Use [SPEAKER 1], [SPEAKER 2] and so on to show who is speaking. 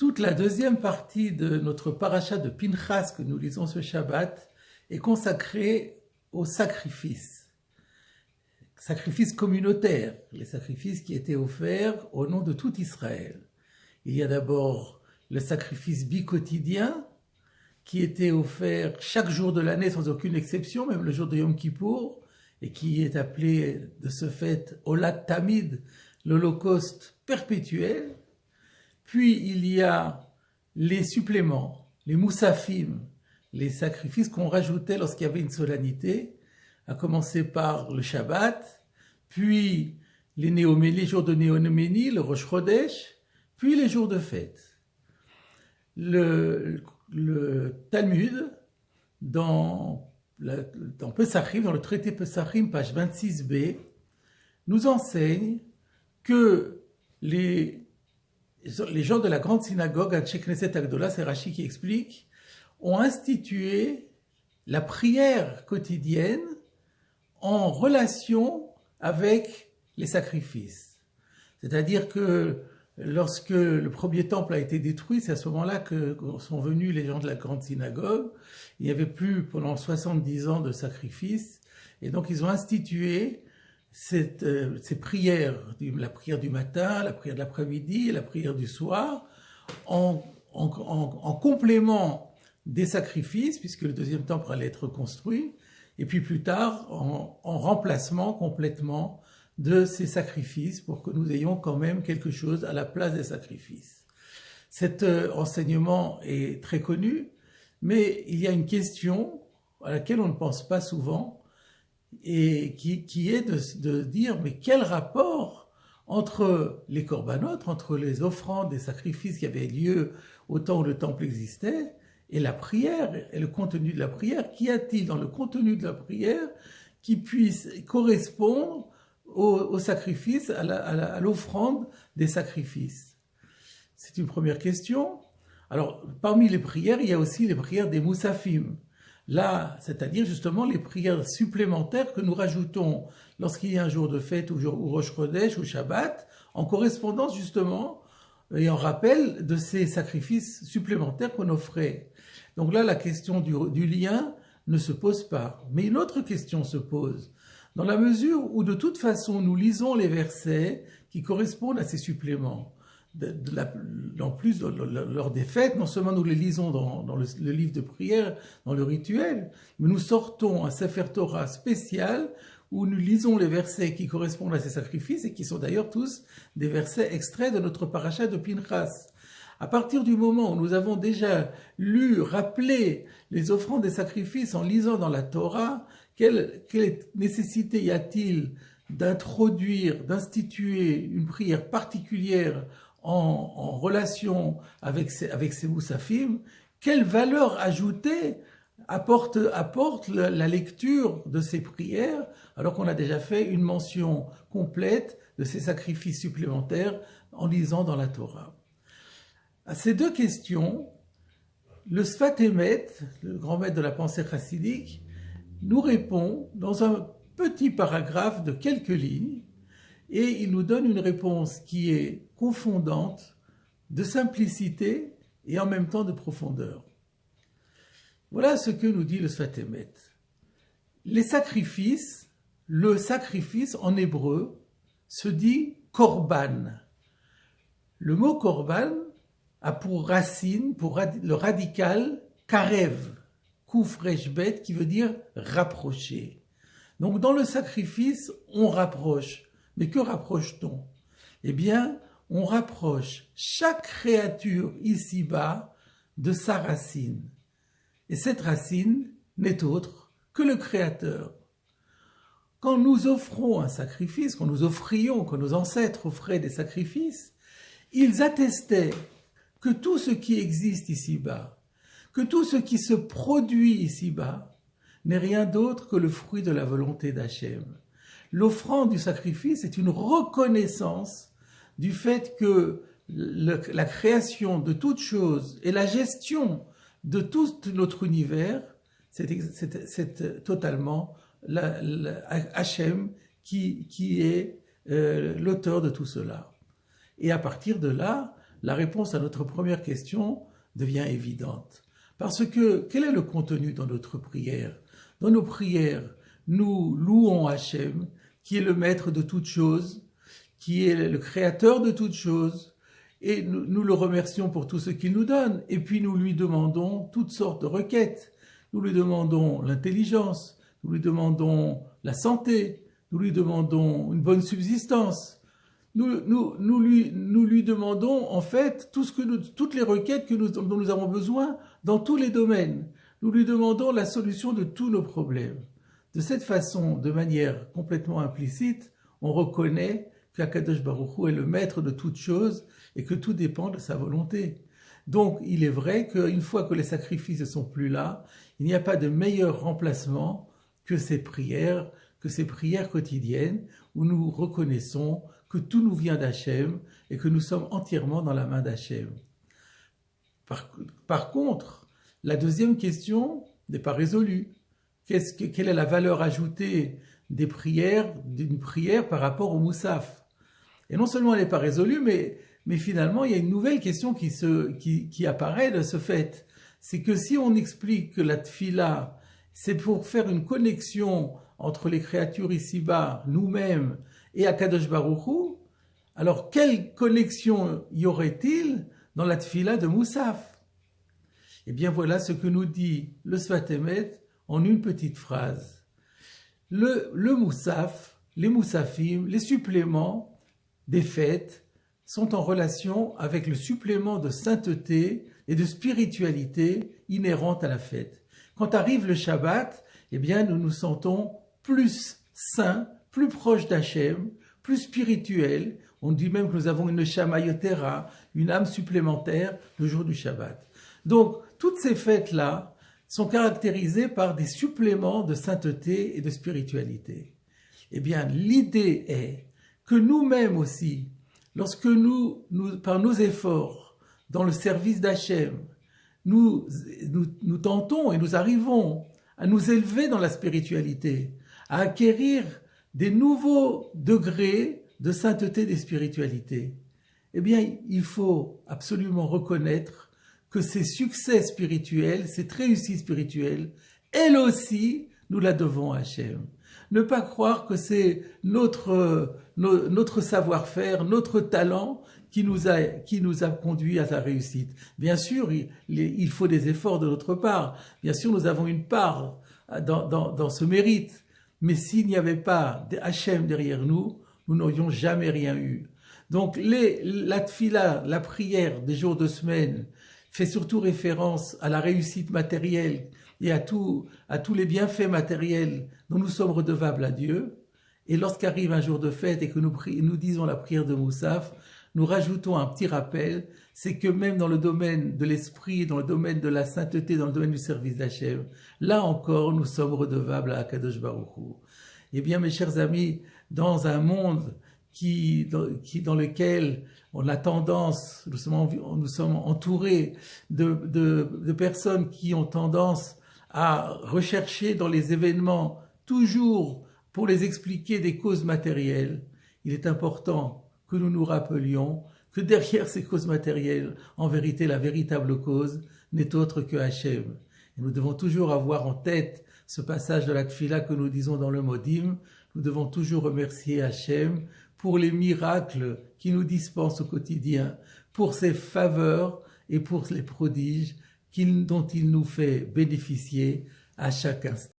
[SPEAKER 1] Toute la deuxième partie de notre paracha de Pinchas que nous lisons ce Shabbat est consacrée au sacrifice. Sacrifice communautaire, les sacrifices qui étaient offerts au nom de tout Israël. Il y a d'abord le sacrifice bicotidien qui était offert chaque jour de l'année sans aucune exception, même le jour de Yom Kippour, et qui est appelé de ce fait Olat Tamid, l'Holocauste perpétuel. Puis il y a les suppléments, les moussafim, les sacrifices qu'on rajoutait lorsqu'il y avait une solennité, à commencer par le Shabbat, puis les jours de Néoménie, le Rosh Chodesh, puis les jours de fête. Le Talmud, dans Pesachim, dans le traité Pesachim, page 26b, nous enseigne que les gens de la grande synagogue, à Knesset Agdola, c'est Rashi qui explique, ont institué la prière quotidienne en relation avec les sacrifices. C'est-à-dire que lorsque le premier temple a été détruit, c'est à ce moment-là que sont venus les gens de la grande synagogue. Il n'y avait plus pendant 70 ans de sacrifices, et donc ils ont institué ces prières, la prière du matin, la prière de l'après-midi et la prière du soir, en complément des sacrifices, puisque le deuxième temple allait être construit, et puis plus tard en remplacement complètement de ces sacrifices pour que nous ayons quand même quelque chose à la place des sacrifices. Cet enseignement est très connu, mais il y a une question à laquelle on ne pense pas souvent et qui est de dire mais quel rapport entre les corbanotes, entre les offrandes, les sacrifices qui avaient lieu au temps où le temple existait, et la prière, et le contenu de la prière, qu'y a-t-il dans le contenu de la prière qui puisse correspondre au sacrifice, à l'offrande des sacrifices? C'est une première question. Alors, parmi les prières, il y a aussi les prières des moussafim. Là, c'est-à-dire justement les prières supplémentaires que nous rajoutons lorsqu'il y a un jour de fête ou Rosh Chodesh ou Shabbat, en correspondance justement et en rappel de ces sacrifices supplémentaires qu'on offrait. Donc là, la question du lien ne se pose pas. Mais une autre question se pose. Dans la mesure où de toute façon nous lisons les versets qui correspondent à ces suppléments, en plus lors des fêtes, non seulement nous les lisons dans le livre de prière, dans le rituel, mais nous sortons un Sefer Torah spécial où nous lisons les versets qui correspondent à ces sacrifices et qui sont d'ailleurs tous des versets extraits de notre paracha de Pinchas. À partir du moment où nous avons déjà lu, rappelé les offrandes des sacrifices en lisant dans la Torah, quelle nécessité y a-t-il d'introduire, d'instituer une prière particulière en relation avec ces moussafim? Quelle valeur ajoutée apporte la lecture de ces prières, alors qu'on a déjà fait une mention complète de ces sacrifices supplémentaires en lisant dans la Torah? À ces deux questions, le Sfat Emet, le grand maître de la pensée chassidique, nous répond dans un petit paragraphe de quelques lignes, et il nous donne une réponse qui est confondante, de simplicité et en même temps de profondeur. Voilà ce que nous dit le Sfat Emet. Les sacrifices, le sacrifice en hébreu se dit korban. Le mot korban a pour racine, le radical, karev, kouf resh bet, qui veut dire rapprocher. Donc dans le sacrifice, on rapproche. Mais que rapproche-t-on? Eh bien, on rapproche chaque créature ici-bas de sa racine. Et cette racine n'est autre que le Créateur. Quand nous offrons un sacrifice, quand nos ancêtres offraient des sacrifices, ils attestaient que tout ce qui existe ici-bas, que tout ce qui se produit ici-bas, n'est rien d'autre que le fruit de la volonté d'Hachem. L'offrande du sacrifice est une reconnaissance du fait que la création de toute chose et la gestion de tout notre univers, c'est totalement Hachem qui est l'auteur de tout cela. Et à partir de là, la réponse à notre première question devient évidente. Parce que, quel est le contenu dans notre prière? Dans nos prières, nous louons Hachem, qui est le maître de toutes choses, qui est le créateur de toutes choses, et nous le remercions pour tout ce qu'il nous donne. Et puis nous lui demandons toutes sortes de requêtes. Nous lui demandons l'intelligence, nous lui demandons la santé, nous lui demandons une bonne subsistance. Nous lui demandons en fait toutes les requêtes dont nous avons besoin dans tous les domaines. Nous lui demandons la solution de tous nos problèmes. De cette façon, de manière complètement implicite, on reconnaît qu'Akadosh Baruch Hu est le maître de toutes choses et que tout dépend de sa volonté. Donc, il est vrai qu'une fois que les sacrifices ne sont plus là, il n'y a pas de meilleur remplacement que ces prières quotidiennes où nous reconnaissons que tout nous vient d'Hachem et que nous sommes entièrement dans la main d'Hachem. Par contre, la deuxième question n'est pas résolue. Quelle est la valeur ajoutée d'une prière par rapport au Moussaf? Et non seulement elle n'est pas résolue, mais finalement il y a une nouvelle question qui apparaît de ce fait. C'est que si on explique que la tfila, c'est pour faire une connexion entre les créatures ici-bas, nous-mêmes, et Akadosh Baruch Hu, alors quelle connexion y aurait-il dans la tfila de Moussaf? Eh bien voilà ce que nous dit le Sfat Emet en une petite phrase. Le Moussaf, les Moussafim, les suppléments des fêtes sont en relation avec le supplément de sainteté et de spiritualité inhérente à la fête. Quand arrive le Shabbat, eh bien nous nous sentons plus saints, plus proches d'Hachem, plus spirituels. On dit même que nous avons une neshama yotera, une âme supplémentaire le jour du Shabbat. Donc toutes ces fêtes-là sont caractérisées par des suppléments de sainteté et de spiritualité. Eh bien l'idée est que nous-mêmes aussi, lorsque nous, par nos efforts dans le service d'Hachem, nous tentons et nous arrivons à nous élever dans la spiritualité, à acquérir des nouveaux degrés de sainteté des spiritualités, eh bien, il faut absolument reconnaître que ces succès spirituels, cette réussite spirituelle, elle aussi, nous la devons à Hachem. Ne pas croire que c'est notre savoir-faire, notre talent qui nous a conduit à sa réussite. Bien sûr, il faut des efforts de notre part. Bien sûr, nous avons une part dans ce mérite. Mais s'il n'y avait pas Hachem derrière nous, nous n'aurions jamais rien eu. Donc, la tfila, la prière des jours de semaine, fait surtout référence à la réussite matérielle et à tous les bienfaits matériels dont nous sommes redevables à Dieu. Et lorsqu'arrive un jour de fête et que nous disons la prière de Moussaf, nous rajoutons un petit rappel, c'est que même dans le domaine de l'esprit, dans le domaine de la sainteté, dans le domaine du service d'Hachem, là encore, nous sommes redevables à Akadosh Baruch Hu. Eh bien, mes chers amis, dans un monde dans lequel on a tendance, nous sommes entourés de personnes qui ont tendance à rechercher dans les événements toujours pour les expliquer des causes matérielles. Il est important que nous nous rappelions que derrière ces causes matérielles, en vérité, la véritable cause n'est autre que Hachem. Et nous devons toujours avoir en tête ce passage de la Tfila que nous disons dans le Modim. Nous devons toujours remercier Hachem pour les miracles qu'il nous dispense au quotidien, pour ses faveurs et pour les prodiges dont il nous fait bénéficier à chaque instant.